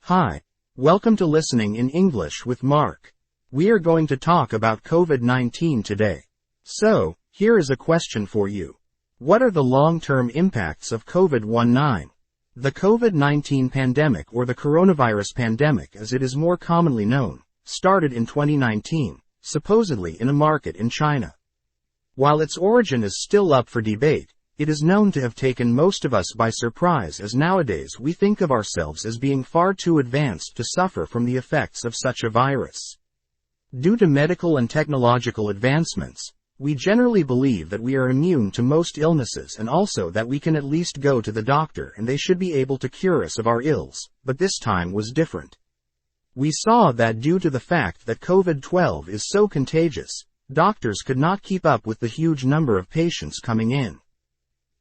Hi. Welcome to Listening in English with Mark. We are going to talk about COVID-19 today. So, here is a question for you. What are the long-term impacts of COVID-19? The COVID-19 pandemic, or the coronavirus pandemic as it is more commonly known, started in 2019, supposedly in a market in China. While its origin is still up for debate, it is known to have taken most of us by surprise, as nowadays we think of ourselves as being far too advanced to suffer from the effects of such a virus. Due to medical and technological advancements, we generally believe that we are immune to most illnesses and also that we can at least go to the doctor and they should be able to cure us of our ills, but this time was different. We saw that due to the fact that COVID-19 is so contagious, doctors could not keep up with the huge number of patients coming in.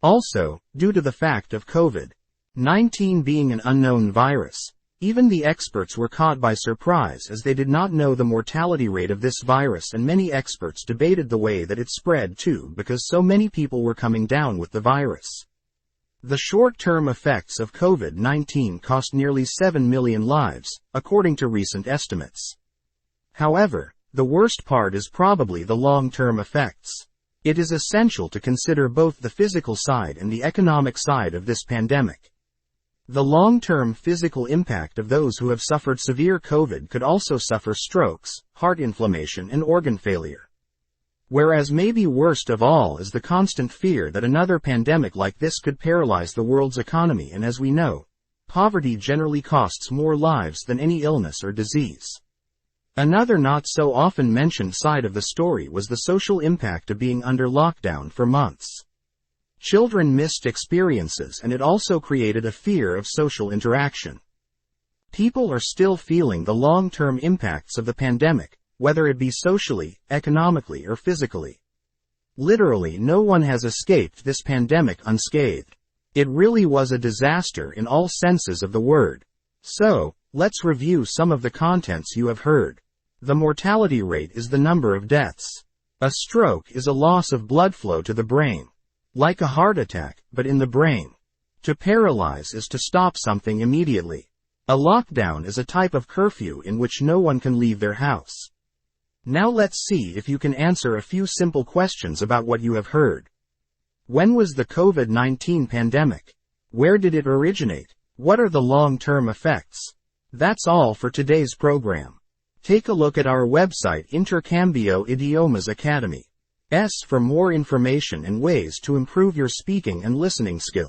Also, due to the fact of COVID-19 being an unknown virus, even the experts were caught by surprise as they did not know the mortality rate of this virus, and many experts debated the way that it spread too because so many people were coming down with the virus. The short-term effects of COVID-19 cost nearly 7 million lives, according to recent estimates. However, the worst part is probably the long-term effects. It is essential to consider both the physical side and the economic side of this pandemic. The long-term physical impact of those who have suffered severe COVID could also suffer strokes, heart inflammation, and organ failure. Whereas maybe worst of all is the constant fear that another pandemic like this could paralyze the world's economy, and as we know, poverty generally costs more lives than any illness or disease. Another not so often mentioned side of the story was the social impact of being under lockdown for months. Children missed experiences, and it also created a fear of social interaction. People are still feeling the long-term impacts of the pandemic, whether it be socially, economically, or physically. Literally no one has escaped this pandemic unscathed. It really was a disaster in all senses of the word. So, let's review some of the contents you have heard. The mortality rate is the number of deaths. A stroke is a loss of blood flow to the brain. Like a heart attack, but in the brain. To paralyze is to stop something immediately. A lockdown is a type of curfew in which no one can leave their house. Now let's see if you can answer a few simple questions about what you have heard. When was the COVID-19 pandemic? Where did it originate? What are the long-term effects? That's all for today's program. Take a look at our website Intercambio Idiomas Academy. For more information and ways to improve your speaking and listening skills.